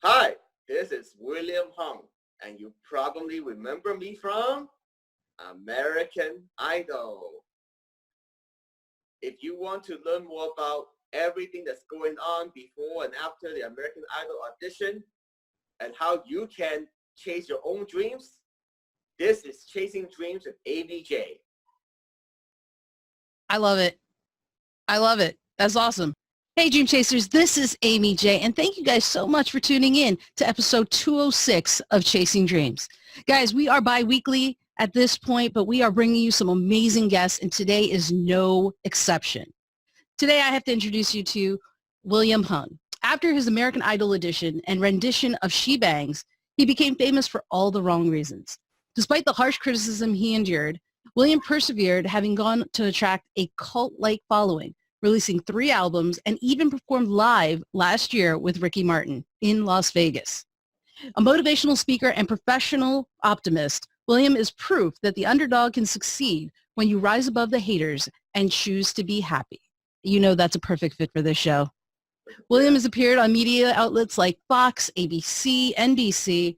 Hi, this is William Hung, and you probably remember me from American Idol. If you want to learn more about everything that's going on before and after the American Idol audition and how you can chase your own dreams, this is Chasing Dreams with ABJ. I love it. I love it. That's awesome. Hey, Dream Chasers, this is Amy J, and thank you guys so much for tuning in to episode 206 of Chasing Dreams. Guys, we are bi-weekly at this point, but we are bringing you some amazing guests, and today is no exception. Today, I have to introduce you to William Hung. After his American Idol edition and rendition of She Bangs, he became famous for all the wrong reasons. Despite the harsh criticism he endured, William persevered, having gone to attract a cult-like following, releasing 3 albums, and even performed live last year with Ricky Martin in Las Vegas. A motivational speaker and professional optimist, William is proof that the underdog can succeed when you rise above the haters and choose to be happy. You know that's a perfect fit for this show. William has appeared on media outlets like Fox, ABC, NBC,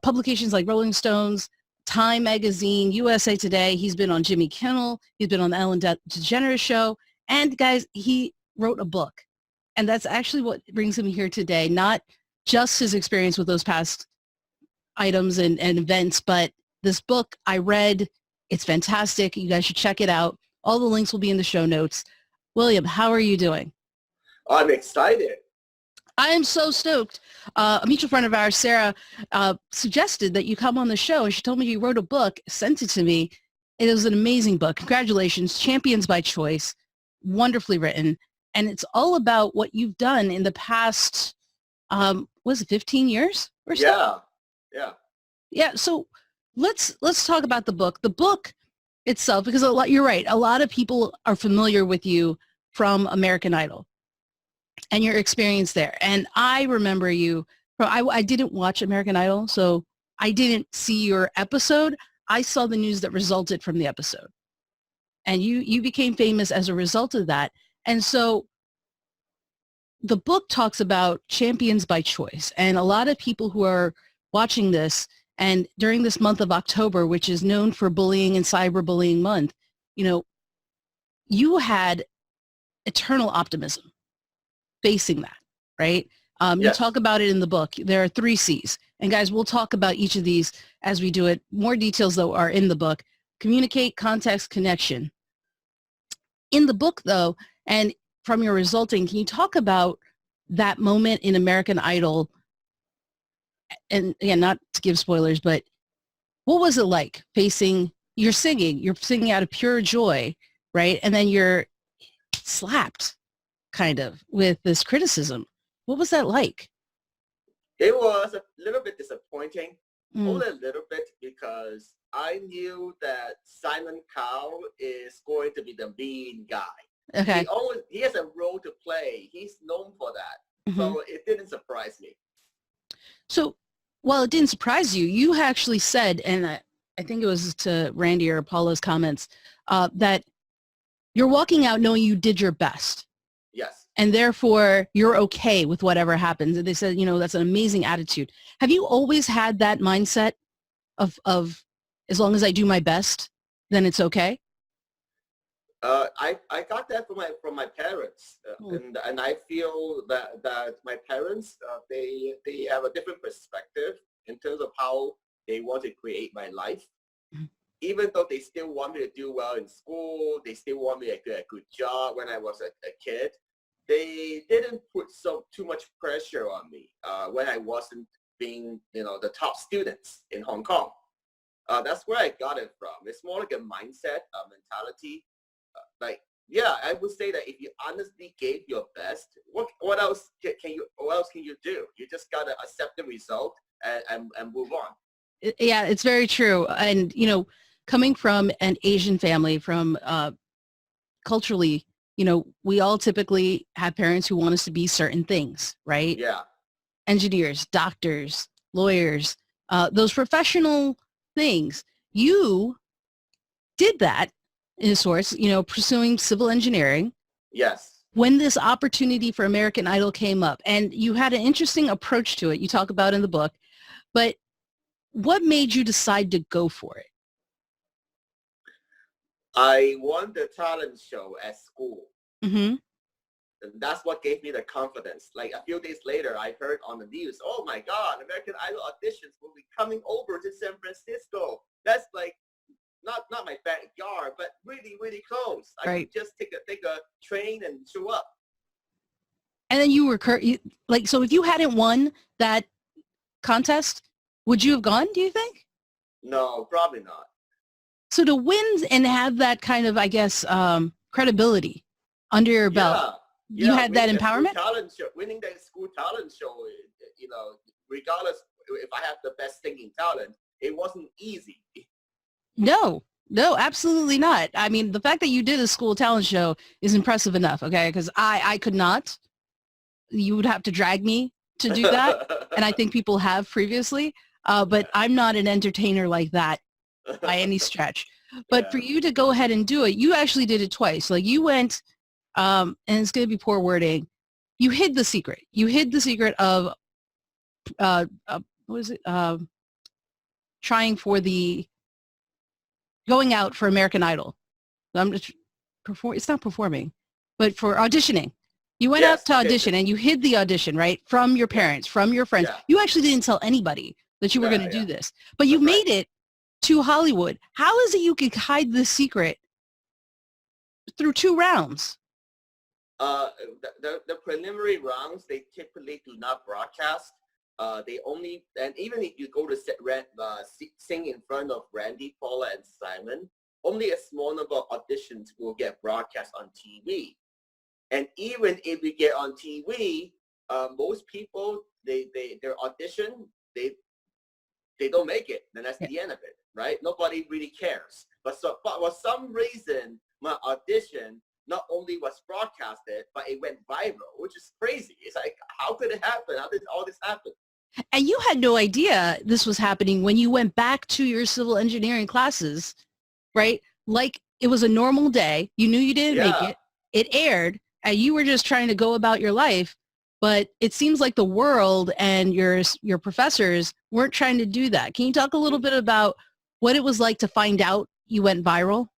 publications like Rolling Stones, Time Magazine, USA Today. He's been on Jimmy Kimmel. He's been on the Ellen DeGeneres Show. And guys, he wrote a book. And that's actually what brings him here today, not just his experience with those past items and events, but this book I read. It's fantastic. You guys should check it out. All the links will be in the show notes. William, how are you doing? I'm excited. I am so stoked. A mutual friend of ours, Sarah, suggested that you come on the show, and she told me you wrote a book, sent it to me. It was an amazing book. Congratulations, Champions by Choice. Wonderfully written, and it's all about what you've done in the past, was it 15 years or so? Yeah. So let's talk about the book. The book itself, because you're right, a lot of people are familiar with you from American Idol and your experience there. And I remember you. I didn't watch American Idol, so I didn't see your episode. I saw the news that resulted from the episode. And you became famous as a result of that. And so the book talks about champions by choice. And a lot of people who are watching this, and during this month of October, which is known for bullying and cyberbullying month, you had eternal optimism facing that, right? Yes. You talk about it in the book. There are 3 C's. And guys, we'll talk about each of these as we do it. More details, though, are in the book. Communicate, context, connection. In the book, though, and from your resulting, can you talk about that moment in American Idol? And again, not to give spoilers, but what was it like facing, you're singing out of pure joy, right? And then you're slapped kind of with this criticism. What was that like? It was a little bit disappointing, only a little bit, because I knew that Simon Cowell is going to be the mean guy. Okay. He has a role to play. He's known for that. Mm-hmm. So it didn't surprise me. So while it didn't surprise you, you actually said, and I think it was to Randy or Paula's comments, that you're walking out knowing you did your best. Yes. And therefore, you're okay with whatever happens. And they said, that's an amazing attitude. Have you always had that mindset of as long as I do my best, then it's okay? I got that from my parents, and I feel that my parents they have a different perspective in terms of how they want to create my life. Mm-hmm. Even though they still want me to do well in school, they still want me to get a good job when I was a kid. They didn't put too much pressure on me when I wasn't being the top students in Hong Kong. That's where I got it from. It's more like a mindset, a mentality. I would say that if you honestly gave your best, what else can you do? You just gotta accept the result and move on. Yeah, it's very true. And coming from an Asian family, from culturally, we all typically have parents who want us to be certain things, right? Yeah. Engineers, doctors, lawyers, those professional things. You did that in a source, pursuing civil engineering. Yes. when this opportunity for American Idol came up, and you had an interesting approach to it, you talk about in the book, but what made you decide to go for it? I won the talent show at school. Mm-hmm. And that's what gave me the confidence. Like a few days later, I heard on the news, oh my God, American Idol auditions will be coming over to San Francisco. That's like not my backyard, but really, really close. I Right. could just take a train and show up. And then you were like, so if you hadn't won that contest, would you have gone, do you think? No, probably not. So to win and have that kind of, I guess, credibility under your belt, you had that empowerment? Winning that school talent show, you know, regardless if I have the best singing talent, it wasn't easy. No, absolutely not. I mean, the fact that you did a school talent show is impressive enough, okay? Because I could not. You would have to drag me to do that. And I think people have previously. But I'm not an entertainer like that by any stretch. But for you to go ahead and do it, you actually did it twice. Like you went, and it's going to be poor wording, you hid the secret. You hid the secret of, what is it? Trying for going out for American Idol. I'm just it's not performing, but for auditioning. You went out to audition and you hid the audition, right? From your parents, from your friends. Yeah. You actually didn't tell anybody that you were going to do this, but you made it to Hollywood. How is it you could hide this secret through 2 rounds? The preliminary rounds, they typically do not broadcast. They only, and even if you go to sing in front of Randy, Paula, and Simon, only a small number of auditions will get broadcast on TV. And even if we get on TV, most people, their audition, they don't make it. Then that's the end of it, right? Nobody really cares. But for some reason, my audition not only was broadcasted, but it went viral, which is crazy. It's like, how could it happen? How did all this happen? And you had no idea this was happening when you went back to your civil engineering classes, right? Like it was a normal day. You knew you didn't make it. It aired, and you were just trying to go about your life. But it seems like the world and your professors weren't trying to do that. Can you talk a little bit about what it was like to find out you went viral?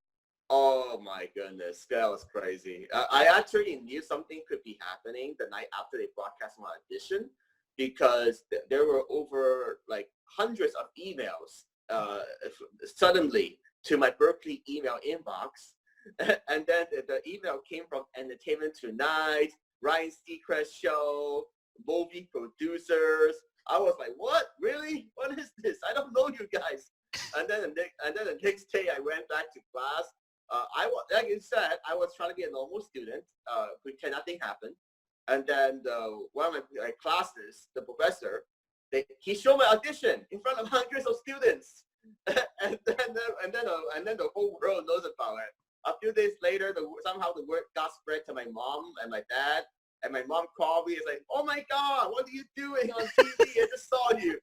Oh my goodness, that was crazy. I actually knew something could be happening the night after they broadcast my audition, because there were over like hundreds of emails suddenly to my Berkeley email inbox. And then the email came from Entertainment Tonight, Ryan Seacrest Show, movie producers. I was like, what? Really? What is this? I don't know you guys. And then the next day I went back to class. Like you said, I was trying to be a normal student, pretend nothing happened. And then one of my classes, the professor, he showed my audition in front of hundreds of students, and then the whole world knows about it. A few days later, somehow the word got spread to my mom and my dad, and my mom called me. It's like, oh my God, what are you doing on TV? I just saw you.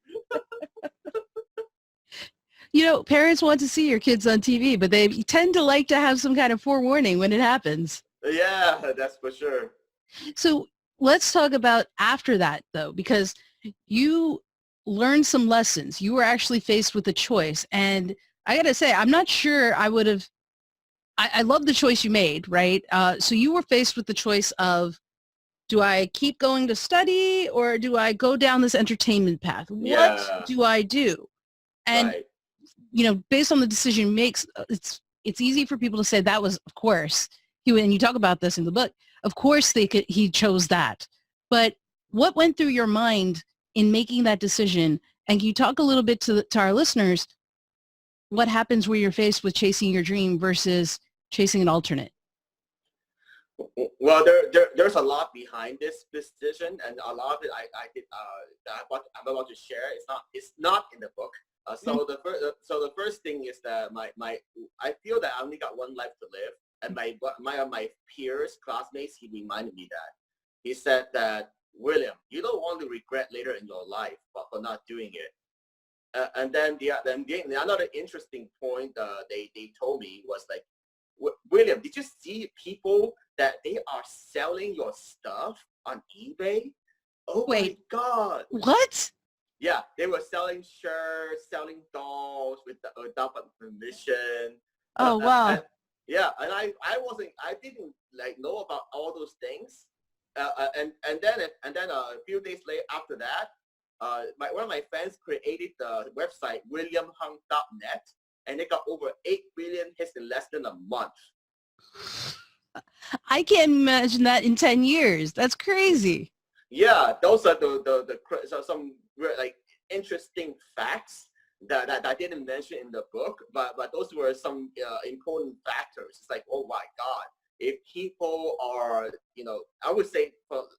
You know, parents want to see your kids on TV, but they tend to like to have some kind of forewarning when it happens. Yeah, that's for sure. So let's talk about after that, though, because you learned some lessons. You were actually faced with a choice. And I got to say, I'm not sure I would have, I love the choice you made, right? So you were faced with the choice of, do I keep going to study or do I go down this entertainment path? What do I do? And, you know, based on the decision you make, it's easy for people to say that was, of course, and you talk about this in the book, of course he chose that. But what went through your mind in making that decision? And can you talk a little bit to our listeners, what happens where you're faced with chasing your dream versus chasing an alternate? Well, there's a lot behind this decision, and a lot of it I'm about to share. It's not in the book. So the first thing is that I feel that I only got one life to live, and my peers, classmates, he reminded me that. He said that, William, you don't want to regret later in your life for not doing it. And then the another interesting point they told me was like, William, did you see people that they are selling your stuff on eBay? Oh my Wait, God. what? Yeah, they were selling shirts, selling dolls without permission. Oh, And wow. yeah, and I didn't like know about all those things. And then a few days later after that, one of my friends created the website williamhung.net, and they got over 8 billion hits in less than a month. I can't imagine that in 10 years. That's crazy. Yeah, those are so some like interesting facts that I didn't mention in the book, but those were some important factors. It's like, oh my God, if people are, I would say,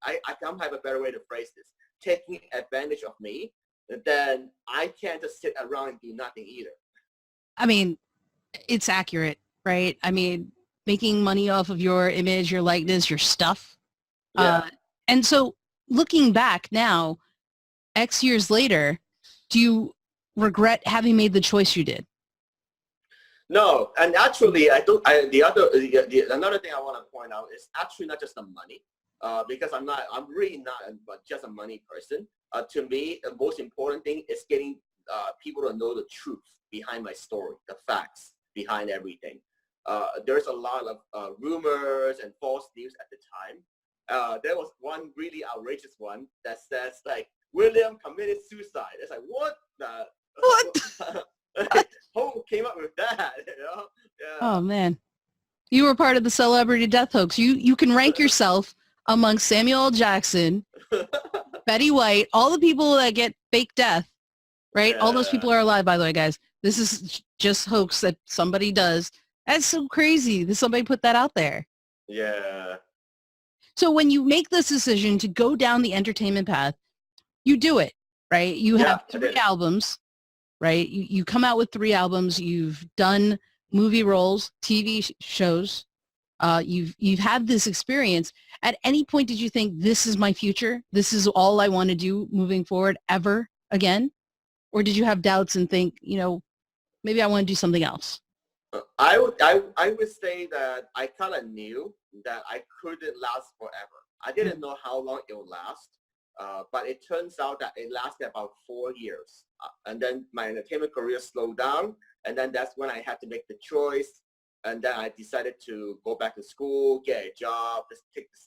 I don't have a better way to phrase this, taking advantage of me, then I can't just sit around and do nothing either. I mean, it's accurate, right? I mean, making money off of your image, your likeness, your stuff. Yeah. And so looking back now, X years later, do you regret having made the choice you did? No, and actually, I don't. Another thing I want to point out is actually not just the money, because I'm really not just a money person. To me, the most important thing is getting people to know the truth behind my story, the facts behind everything. There's a lot of rumors and false news at the time. There was one really outrageous one that says like William committed suicide. It's like, what the? What? Who came up with that? Yeah. Oh, man. You were part of the celebrity death hoax. You can rank yourself among Samuel L. Jackson, Betty White, all the people that get fake death, right? All those Yeah. people are alive, by the way, guys. This is just hoax that somebody does. That's so crazy that somebody put that out there. Yeah. So when you make this decision to go down the entertainment path, you do it, right? You Yeah, have 3 albums, right? You come out with 3 albums. You've done movie roles, TV shows. You've had this experience. At any point, did you think this is my future? This is all I want to do moving forward ever again? Or did you have doubts and think, maybe I want to do something else? I would say that I kind of knew that I couldn't last forever. I didn't know how long it would last, but it turns out that it lasted about 4 years. And then my entertainment career slowed down, and then that's when I had to make the choice. And then I decided to go back to school, get a job, just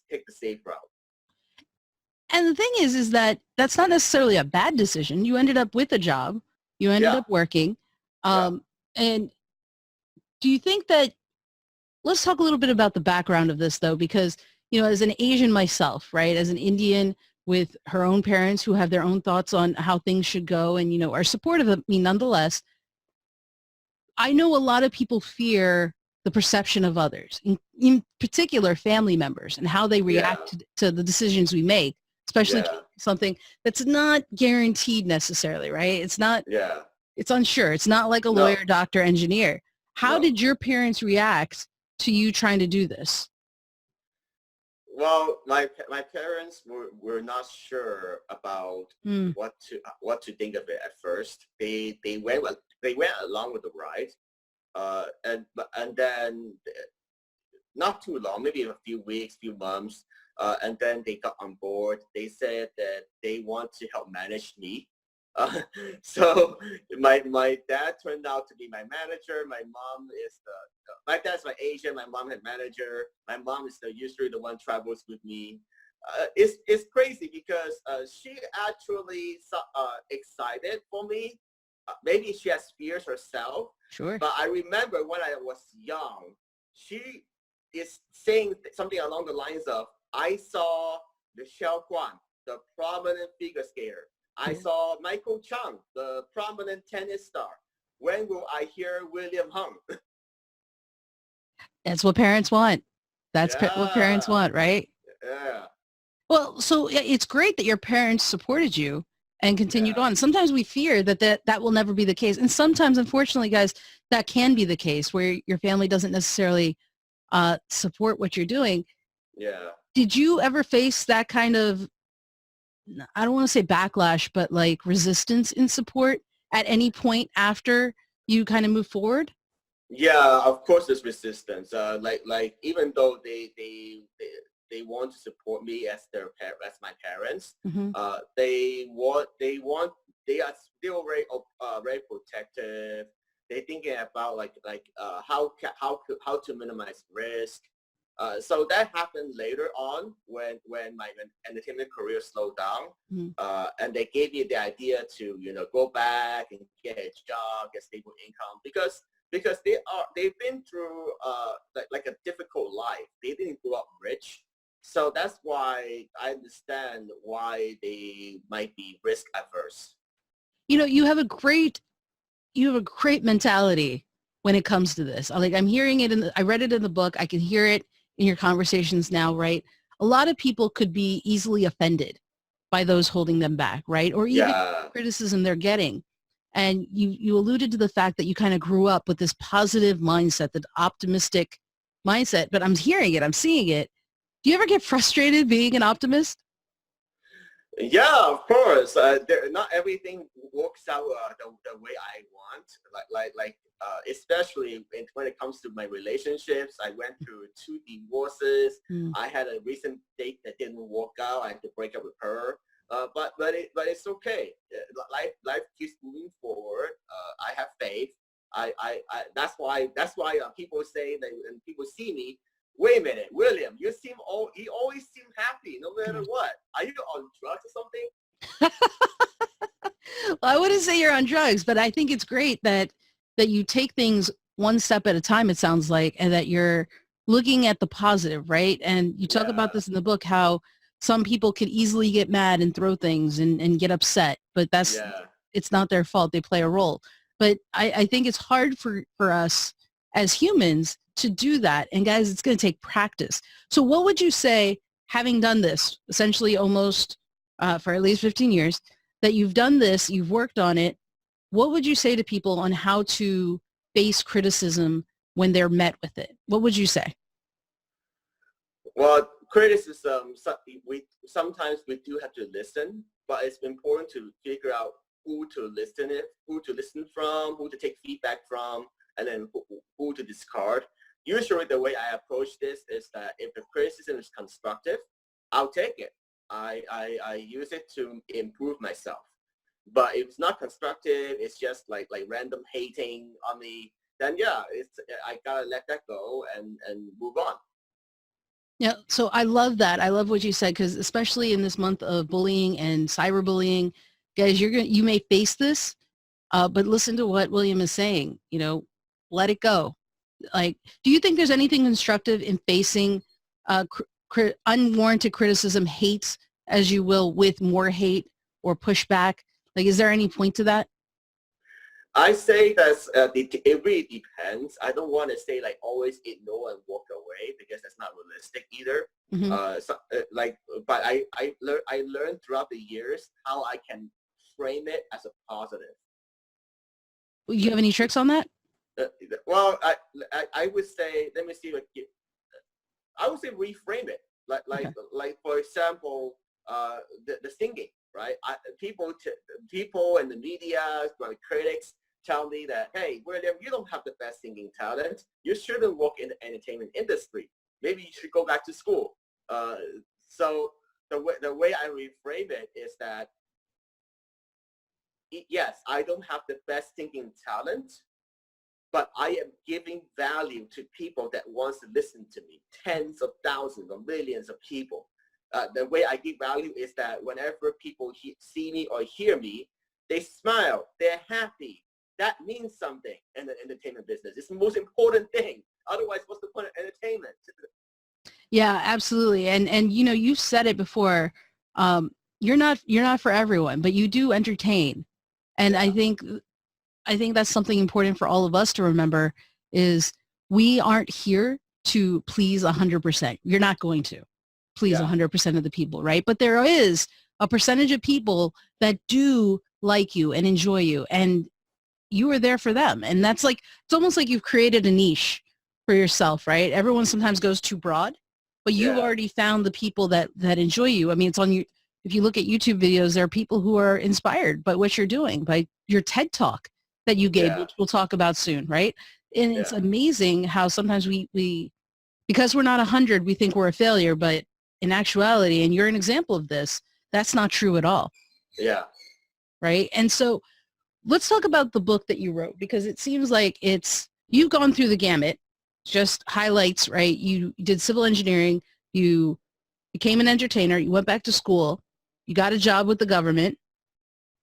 take the safe route. And the thing is that that's not necessarily a bad decision. You ended up with a job. You ended Yeah, up working. yeah, And do you think that, let's talk a little bit about the background of this though, because, as an Asian myself, right, as an Indian with her own parents who have their own thoughts on how things should go and, are supportive of me nonetheless, I know a lot of people fear the perception of others, in particular family members and how they yeah, react to the decisions we make, especially yeah, something that's not guaranteed necessarily, right? yeah. It's unsure. It's not like a No, lawyer, doctor, engineer. How no. did your parents react to you trying to do this? Well, my parents were not sure about Hmm. what to think of it at first. They went along with the ride, and then not too long, maybe a few weeks, few months, and then they got on board. They said that they want to help manage me. Uh, so my dad turned out to be my manager. My mom is my dad's my agent. My mom had manager. My mom is usually the one travels with me. It's crazy because she actually excited for me. Maybe she has fears herself, Sure. but I remember when I was young, she is saying something along the lines of, I saw Michelle Kwan, the prominent figure skater. I saw Michael Chang, the prominent tennis star. When will I hear William Hung? That's what parents want. That's what parents Yeah, want, right? yeah, Well, so it's great that your parents supported you and continued yeah, on. Sometimes we fear that will never be the case. And sometimes, unfortunately, guys, that can be the case where your family doesn't necessarily support what you're doing. yeah. Did you ever face that kind of, I don't want to say backlash, but like resistance in support at any point after you kind of move forward? Yeah, of course there's resistance. Like even though they want to support me as as my parents, Mm-hmm. they are still very protective. They're thinking about how to minimize risk. So that happened later on when my entertainment career slowed down, Mm-hmm. and they gave me the idea to go back and get a job, get stable income, because they've been through like a difficult life. They didn't grow up rich, so that's why I understand why they might be risk averse. You know, you have a great mentality when it comes to this. Like I'm hearing it I read it in the book. I can hear it in your conversations now, right? A lot of people could be easily offended by those holding them back, right? Or even Yeah, criticism they're getting. And you alluded to the fact that you kind of grew up with this positive mindset, that optimistic mindset, but I'm hearing it, I'm seeing it. Do you ever get frustrated being an optimist? yeah, of course. Not everything works out the way I want. Especially when it comes to my relationships. I went through 2 divorces. Mm. I had a recent date that didn't work out. I had to break up with her. But it's okay. Life keeps moving forward. I have faith. That's why people say that, and people see me. Wait a minute, William, you always seem happy no matter what. Are you on drugs or something? Well, I wouldn't say you're on drugs, but I think it's great that you take things one step at a time, it sounds like, and that you're looking at the positive, right? And you talk about Yeah, this in the book, how some people could easily get mad and throw things and get upset, but yeah. it's not their fault. They play a role. But I think it's hard for us as humans to do that. And guys, it's going to take practice. So what would you say, having done this essentially almost for at least 15 years, that you've done this, you've worked on it, what would you say to people on how to face criticism when they're met with it? What would you say? Well, criticism, we sometimes we do have to listen, but it's important to figure out who to listen from, who to take feedback from, and then who to discard. Usually the way I approach this is that if the criticism is constructive, I'll take it. I use it to improve myself. But if it's not constructive, it's just like random hating on me, then yeah, I gotta let that go and move on. Yeah, so I love that. I love what you said, because especially in this month of bullying and cyberbullying, guys, you may face this, but listen to what William is saying. You know, let it go. Like, do you think there's anything constructive in facing unwarranted criticism, hate, as you will, with more hate or pushback? Like, is there any point to that? I say that it really depends. I don't want to say like always ignore and walk away, because that's not realistic either. Hmm. But I learned throughout the years how I can frame it as a positive. You have any tricks on that? Uh, well, I would say, let me see what I would say reframe it. Okay. Like for example, the singing, right? People and the media, my critics tell me that, hey, William, you don't have the best singing talent. You shouldn't work in the entertainment industry. Maybe you should go back to school. So the way I reframe it is that, yes, I don't have the best singing talent, but I am giving value to people that wants to listen to me, tens of thousands or millions of people. The way I give value is that whenever people see me or hear me, they smile, they're happy. That means something in the entertainment business. It's the most important thing. Otherwise, what's the point of entertainment? Yeah, absolutely. And you know, you've said it before. You're not for everyone, but you do entertain. And Yeah, I think that's something important for all of us to remember, is we aren't here to please 100%. You're not going to please yeah, 100% of the people, right? But there is a percentage of people that do like you and enjoy you, and you are there for them. And that's like, it's almost like you've created a niche for yourself, right? Everyone sometimes goes too broad, but you've yeah, already found the people that enjoy you. I mean, it's on you. If you look at YouTube videos, there are people who are inspired by what you're doing, by your TED talk that you gave, yeah, which we'll talk about soon, right? and it's amazing how sometimes we because we're not 100, we think we're a failure, but in actuality, and you're an example of this, that's not true at all. Yeah. Right. And so let's talk about the book that you wrote, because it seems like you've gone through the gamut, just highlights, right? You did civil engineering, you became an entertainer, you went back to school, you got a job with the government,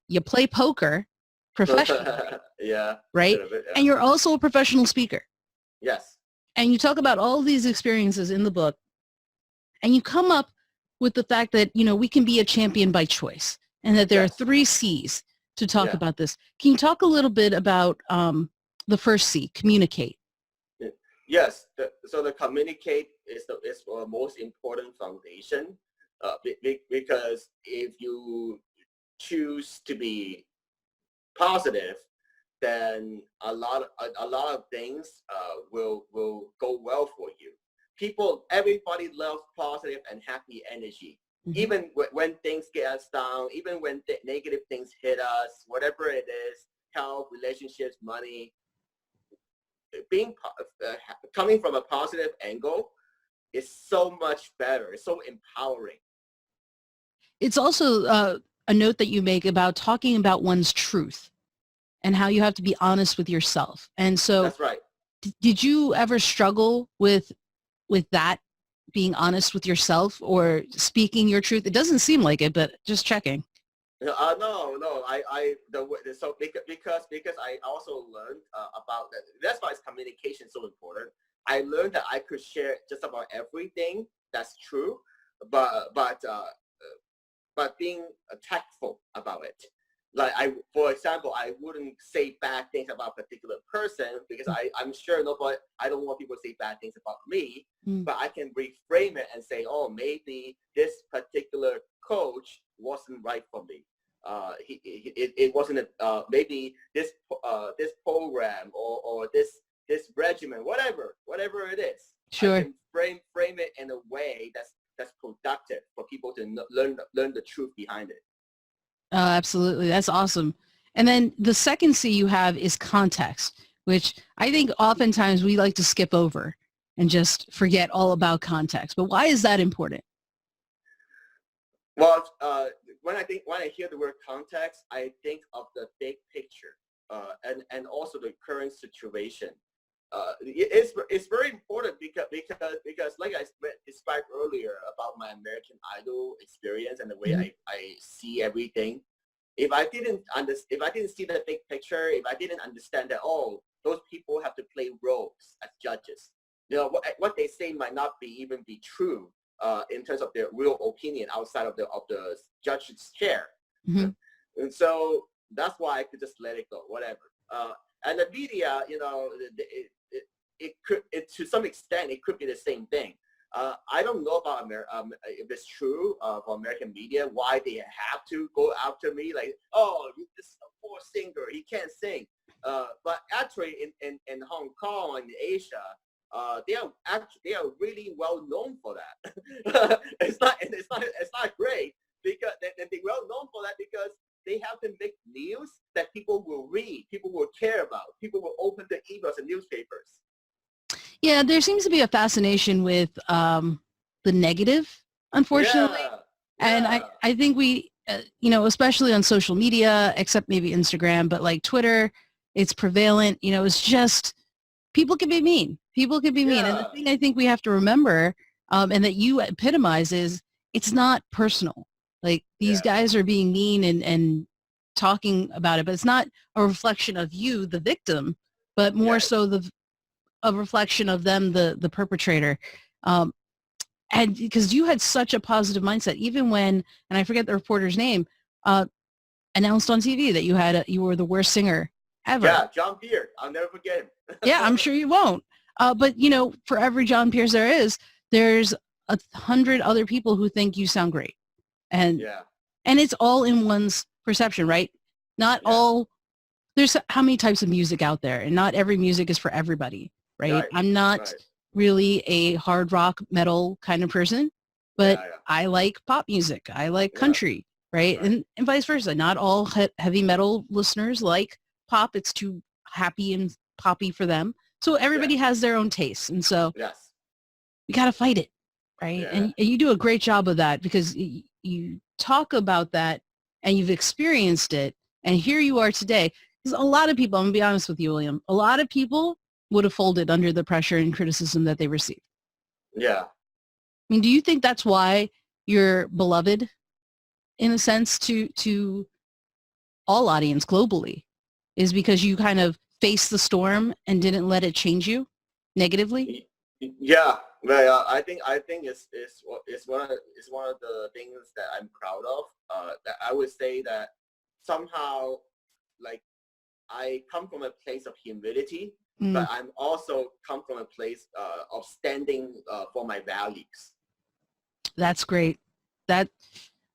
you play poker professionally, Yeah. right? Bit, yeah. And you're also a professional speaker. Yes. And you talk about all these experiences in the book, and you come up with the fact that, we can be a champion by choice, and that there are 3 C's to talk about this. Can you talk a little bit about the first C, communicate? Yes. So the communicate is the most important foundation, because if you choose to be positive, then a lot of things will go well for you. Everybody loves positive and happy energy. Mm-hmm. Even when things get us down, even when negative things hit us, whatever it is, health, relationships, money, coming from a positive angle is so much better. It's so empowering. It's also a note that you make about talking about one's truth and how you have to be honest with yourself. And so that's right. Did you ever struggle with that, being honest with yourself or speaking your truth? It doesn't seem like it, but just checking. No. Because I also learned about that. That's why communication so important. I learned that I could share just about everything. That's true, but being tactful about it. Like for example, I wouldn't say bad things about a particular person because I'm sure I don't want people to say bad things about me, but I can reframe it and say, oh, maybe this particular coach wasn't right for me. It wasn't maybe this program or this regimen, whatever it is. Sure. I can frame it in a way that's productive for people to learn the truth behind it. Absolutely. That's awesome. And then the second C you have is context, which I think oftentimes we like to skip over and just forget all about context. But why is that important? Well, when I hear the word context, I think of the big picture and also the current situation. It's very important because like I described earlier about my American Idol experience and the way I see everything. If I didn't see the big picture, if I didn't understand that those people have to play roles as judges, what they say might not even be true in terms of their real opinion outside of the judge's chair. Mm-hmm. And so that's why I could just let it go, whatever. And the media, it could to some extent it could be the same thing. I don't know about if it's true for American media why they have to go after me like, this is a poor singer, he can't sing. But actually in Hong Kong and Asia, they are really well known for that. it's not great because they're well known for that because they have to make news that people will read, people will care about, people will open the emails and newspapers. Yeah, there seems to be a fascination with the negative, unfortunately. Yeah. And I think we, especially on social media, except maybe Instagram, but like Twitter, it's prevalent. It's just, people can be mean. People can be mean. And the thing I think we have to remember, and that you epitomize is, it's not personal. Like these guys are being mean and talking about it, but it's not a reflection of you, the victim, but more so a reflection of them, the perpetrator. And because you had such a positive mindset, even when, and I forget the reporter's name, announced on TV that you were the worst singer ever. Yeah, John Beard. I'll never forget him. Yeah, I'm sure you won't. But for every John Pierce there's 100 other people who think you sound great. And it's all in one's perception, right? Not all, there's how many types of music out there, and not every music is for everybody, right? I'm not really a hard rock metal kind of person, but I like pop music. I like country, right? And vice versa. Not all heavy metal listeners like pop. It's too happy and poppy for them. So everybody has their own tastes. And so Yes. we got to fight it, right? Yeah. And you do a great job of that because you talk about that and you've experienced it. And here you are today. Because a lot of people, I'm going to be honest with you, William, a lot of people would have folded under the pressure and criticism that they received. Yeah. I mean, do you think that's why you're beloved in a sense to all audience globally, is because you kind of faced the storm and didn't let it change you negatively? Yeah, well, I think it's one of the things that I'm proud of. That I would say that somehow, like, I come from a place of humility, Mm, but I'm also come from a place of standing for my values. that's great. That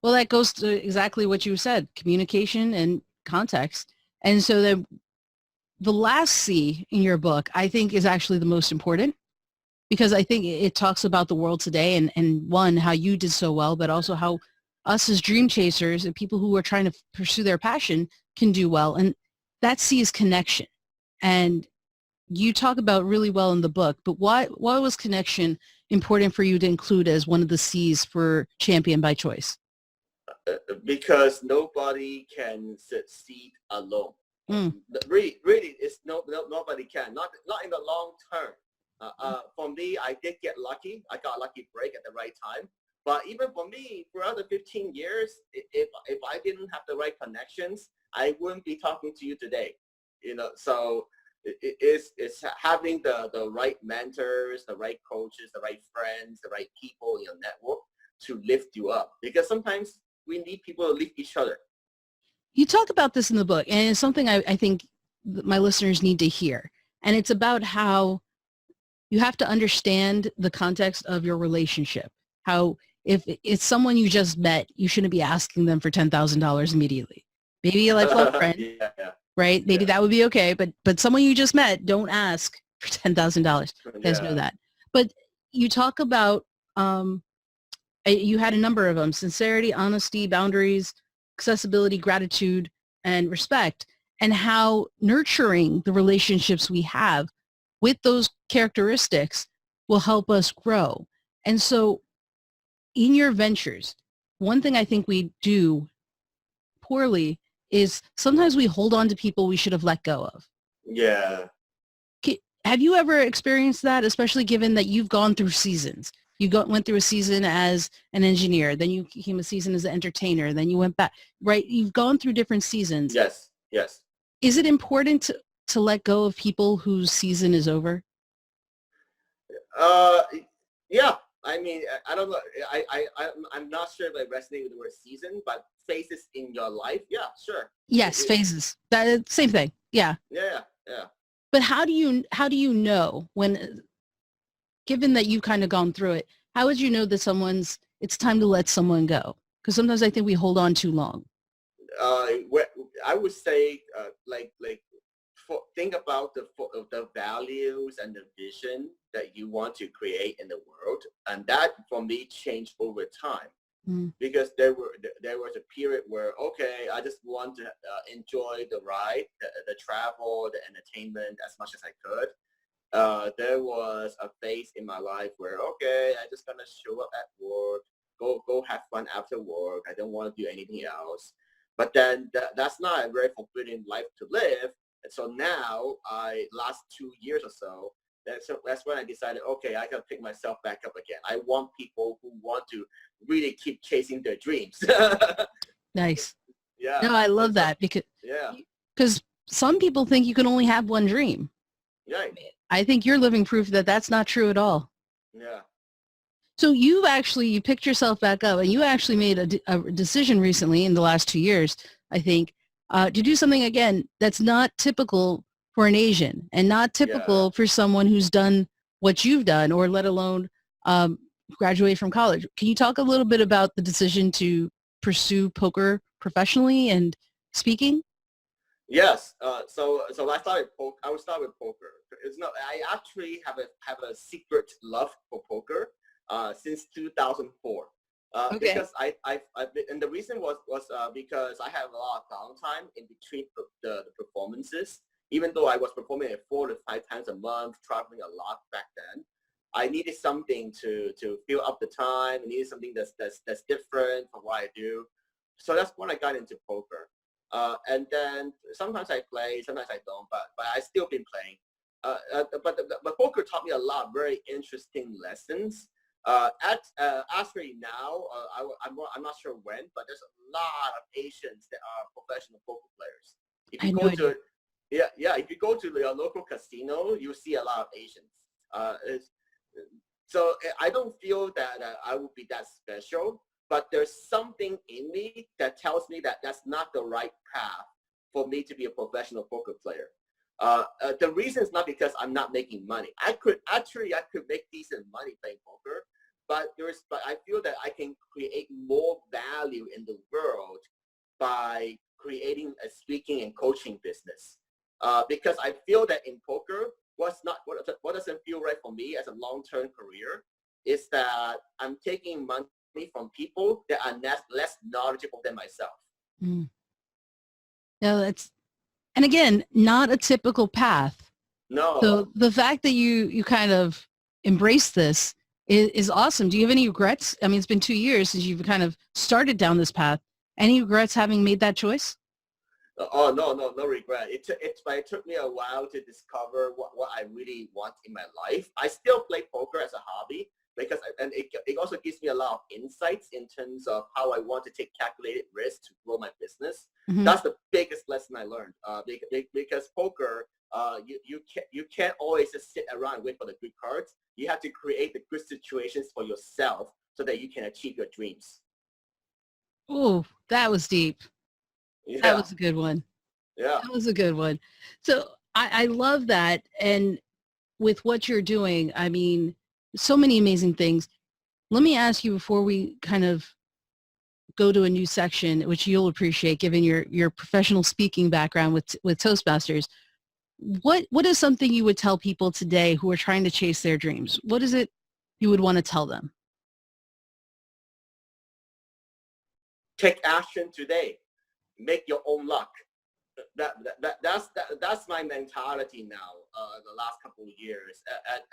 well, that goes to exactly what you said, communication and context. And so the last C in your book, I think, is actually the most important because I think it talks about the world today and one, how you did so well, but also how us as dream chasers and people who are trying to pursue their passion can do well. And that C is connection. And you talk about really well in the book, but why was connection important for you to include as one of the C's for Champion by Choice? Because nobody can succeed alone. Mm, Really, it's nobody can. Not in the long term. For me, I did get lucky. I got a lucky break at the right time. But even for me, throughout the 15 years, if I didn't have the right connections, I wouldn't be talking to you today. So it's having the right mentors, the right coaches, the right friends, the right people in your network to lift you up. Because sometimes we need people to lift each other. you talk about this in the book, and it's something I think that my listeners need to hear. And it's about how you have to understand the context of your relationship. How if it's someone you just met, you shouldn't be asking them for $10,000 immediately. Maybe like for a friend, Yeah, yeah, right? Maybe yeah, that would be okay. But someone you just met, don't ask for $10,000. You guys know yeah. that. But you talk about you had a number of them: sincerity, honesty, boundaries, accessibility, gratitude, and respect, and how nurturing the relationships we have with those characteristics will help us grow. And so in your ventures, one thing I think we do poorly is sometimes we hold on to people we should have let go of. Yeah. Have you ever experienced that, especially given that you've gone through seasons? Went through a season as an engineer, then you came a season as an entertainer, then you went back, right? You've gone through different seasons. Yes, yes. Is it important to let go of people whose season is over? Uh, yeah. I mean, I don't know. I'm not sure if I resonate with the word season, but phases in your life. Yeah, sure. Yes, phases. That same thing. Yeah. Yeah, yeah. But how do you know when, given that you've kind of gone through it, how would you know that it's time to let someone go? Because sometimes I think we hold on too long. I would say, think about the values and the vision that you want to create in the world, and that for me changed over time. Mm. Because there was a period where, okay, I just want to enjoy the ride, the travel, the entertainment as much as I could. There was a phase in my life where, okay, I just gonna show up at work, go have fun after work. I don't want to do anything else. But then that's not a very fulfilling life to live. And so now, last 2 years or so, that's when I decided, okay, I gotta pick myself back up again. I want people who want to really keep chasing their dreams. Nice. Yeah. No, I love So, that yeah. because some people think you can only have one dream. Right. I think you're living proof that that's not true at all. Yeah. So you picked yourself back up and you actually made a decision recently in the last 2 years, I think, to do something again that's not typical for an Asian and not Yeah. typical for someone who's done what you've done or let alone um, graduate from college. Can you talk a little bit about the decision to pursue poker professionally and speaking? Yes. So I would start with poker. It's not. I actually have a secret love for poker since 2004. Okay. Because and the reason was because I have a lot of downtime in between the performances, Even though I was performing at 4 to 5 times a month, traveling a lot back then, I needed something to fill up the time. I needed something that's different from what I do. So that's when I got into poker. And then sometimes I play, sometimes I don't, but I still been playing. But poker taught me a lot of very interesting lessons. Actually now, I'm not sure when, but there's a lot of Asians that are professional poker players. If you go to, if you go to your local casino, you see a lot of Asians. So I don't feel that I would be that special, but there's something in me that tells me that that's not the right path for me to be a professional poker player. The reason is not because I'm not making money. I could make decent money playing poker, but I feel that I can create more value in the world by creating a speaking and coaching business. Because I feel that in poker, what doesn't feel right for me as a long-term career is that I'm taking money from people that are less knowledgeable than myself. Mm. No, and again, not a typical path. No. So the fact that you kind of embrace this is awesome. Do you have any regrets? I mean, it's been 2 years since you've kind of started down this path. Any regrets having made that choice? Oh, no regret. But it took me a while to discover what I really want in my life. I still play poker as a hobby because it also gives me a lot of insights in terms of how I want to take calculated risks to grow my business. Mm-hmm. That's the biggest lesson I learned. Because poker, you can't always just sit around and wait for the good cards. You have to create the good situations for yourself so that you can achieve your dreams. Oh, that was deep. Yeah. That was a good one. Yeah. That was a good one. So I love that. And with what you're doing, I mean, so many amazing things. Let me ask you before we kind of go to a new section, which you'll appreciate given your professional speaking background with Toastmasters. What is something you would tell people today who are trying to chase their dreams? What is it you would want to tell them? Take action today. Make your own luck. That's my mentality now. The last couple of years,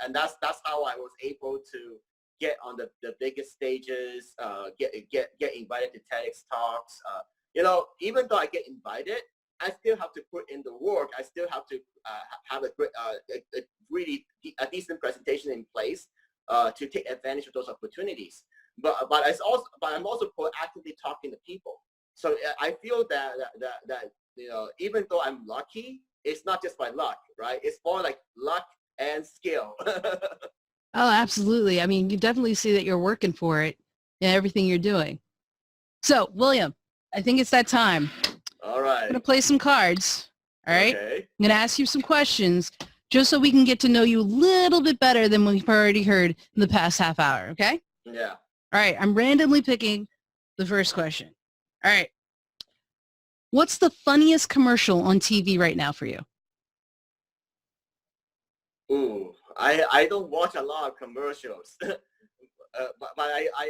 and that's how I was able to get on the biggest stages, get invited to TEDx talks. Even though I get invited, I still have to put in the work. I still have to have a decent presentation in place to take advantage of those opportunities. But I'm also proactively talking to people. So I feel that even though I'm lucky, it's not just by luck, right? It's more like luck and skill. Oh, absolutely. I mean, you definitely see that you're working for it in everything you're doing. So, William, I think it's that time. All right. I'm going to play some cards. All right. Okay. I'm going to ask you some questions just so we can get to know you a little bit better than we've already heard in the past half hour. Okay? Yeah. All right. I'm randomly picking the first question. All right. What's the funniest commercial on TV right now for you? Ooh, I don't watch a lot of commercials, but I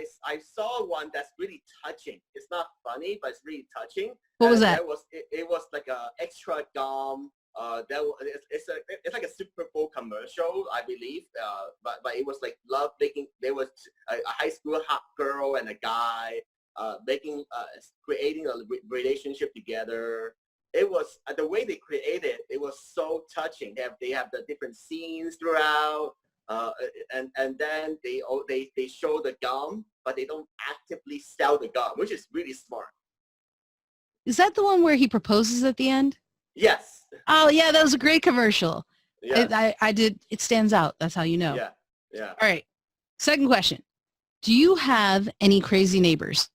saw one that's really touching. It's not funny, but it's really touching. What was that? It was like a extra gum. It's like a Super Bowl commercial, I believe. But it was like love making. There was a high school hot girl and a guy creating a relationship together. It was the way they created. It was so touching. They have the different scenes throughout, and then they show the gum, but they don't actively sell the gum, which is really smart. Is that the one where he proposes at the end? Yes. Oh yeah, that was a great commercial. Yes. I did. It stands out. That's how you know. Yeah. Yeah. All right. Second question. Do you have any crazy neighbors?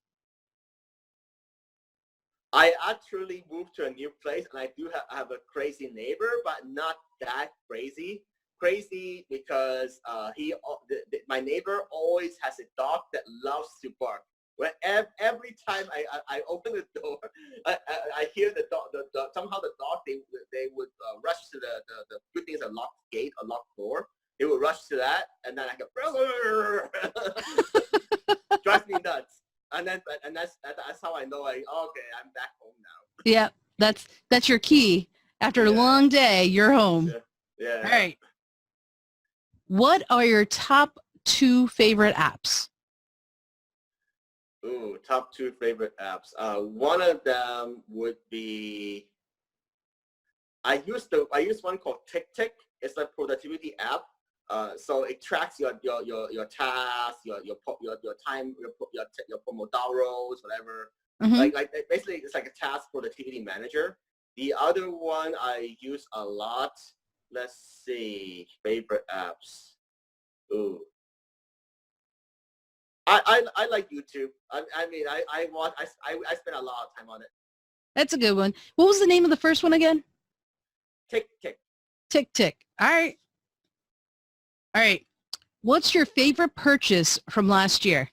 I actually moved to a new place, and I do have a crazy neighbor, but not that crazy. Crazy because my neighbor always has a dog that loves to bark. Every time I open the door, I hear the dog. Somehow the dog they would rush to the good thing is a locked gate, a locked door. They would rush to that, and then I go drives me nuts. And that's how I know okay, I'm back home now. Yeah, that's your key. After a long day, you're home. Yeah. All right. What are your top 2 favorite apps? Ooh, top 2 favorite apps. One of them would be I use one called Tick. It's a productivity app. So it tracks your tasks, your time, your pomodoros, whatever. Mm-hmm. Like basically it's like a task productivity manager. The other one I use a lot. Let's see, favorite apps. Ooh. I like YouTube. I spend a lot of time on it. That's a good one. What was the name of the first one again? Tick. Tick. All right. All right. What's your favorite purchase from last year?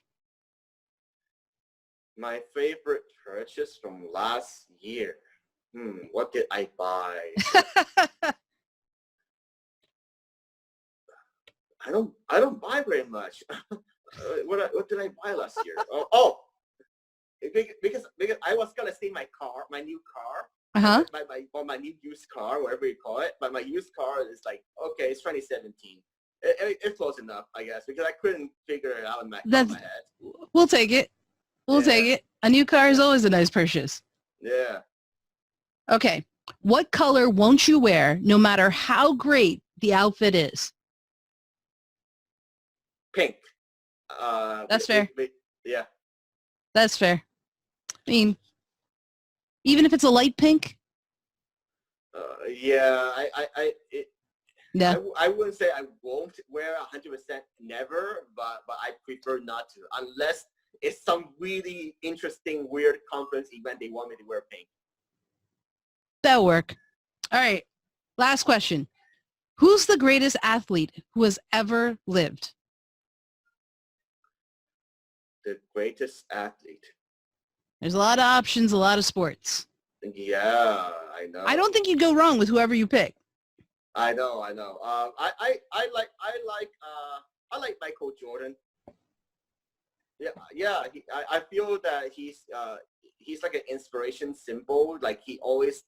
My favorite purchase from last year. What did I buy? I don't buy very much. What did I buy last year? Because I was gonna see my new car. Uh-huh. My new used car, whatever you call it. But my used car is like, okay, it's 2017. It's close enough, I guess, because I couldn't figure it out in my head. We'll take it. We'll take it. A new car is always a nice purchase. Yeah. Okay. What color won't you wear no matter how great the outfit is? Pink. That's fair. Yeah. That's fair. I mean, even if it's a light pink? Yeah. Yeah. I wouldn't say I won't wear 100% never, but I prefer not to unless it's some really interesting, weird conference event they want me to wear pink. That'll work. All right. Last question. Who's the greatest athlete who has ever lived? The greatest athlete. There's a lot of options, a lot of sports. Yeah, I know. I don't think you go wrong with whoever you pick. I know. I like Michael Jordan. Yeah. I feel that he's like an inspiration symbol. Like he always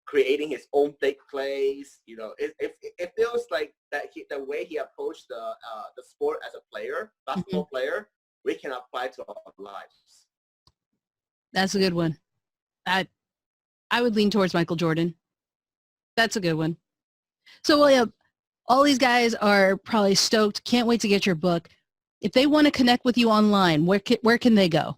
creating his own big plays. You know, it feels like that the way he approached the sport as a player, basketball player, we can apply to our lives. That's a good one. I would lean towards Michael Jordan. That's a good one. So, William, all these guys are probably stoked. Can't wait to get your book. If they want to connect with you online, where can they go?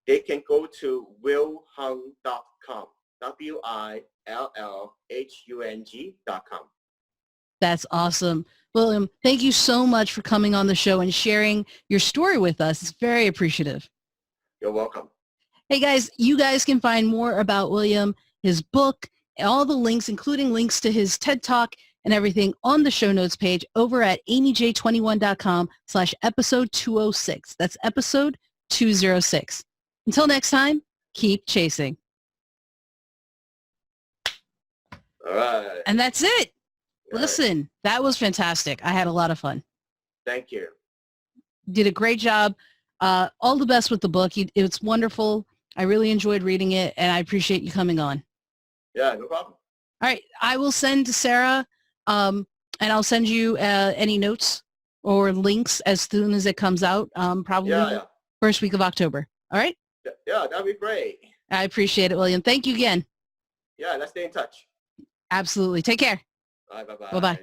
They can go to willhung.com. WILLHUNG.com. That's awesome. William, thank you so much for coming on the show and sharing your story with us. It's very appreciative. You're welcome. Hey guys, you guys can find more about William, his book, all the links, including links to his TED Talk and everything on the show notes page over at amyj21.com/episode 206. That's episode 206. Until next time, keep chasing. All right. And that's it. All Listen, right. That was fantastic. I had a lot of fun. Thank you. Did a great job. All the best with the book. It's wonderful. I really enjoyed reading it, and I appreciate you coming on. Yeah, no problem. All right. I will send to Sarah, and I'll send you any notes or links as soon as it comes out, probably first week of October. All right? Yeah, that'd be great. I appreciate it, William. Thank you again. Yeah, let's stay in touch. Absolutely. Take care. Bye. Bye-bye.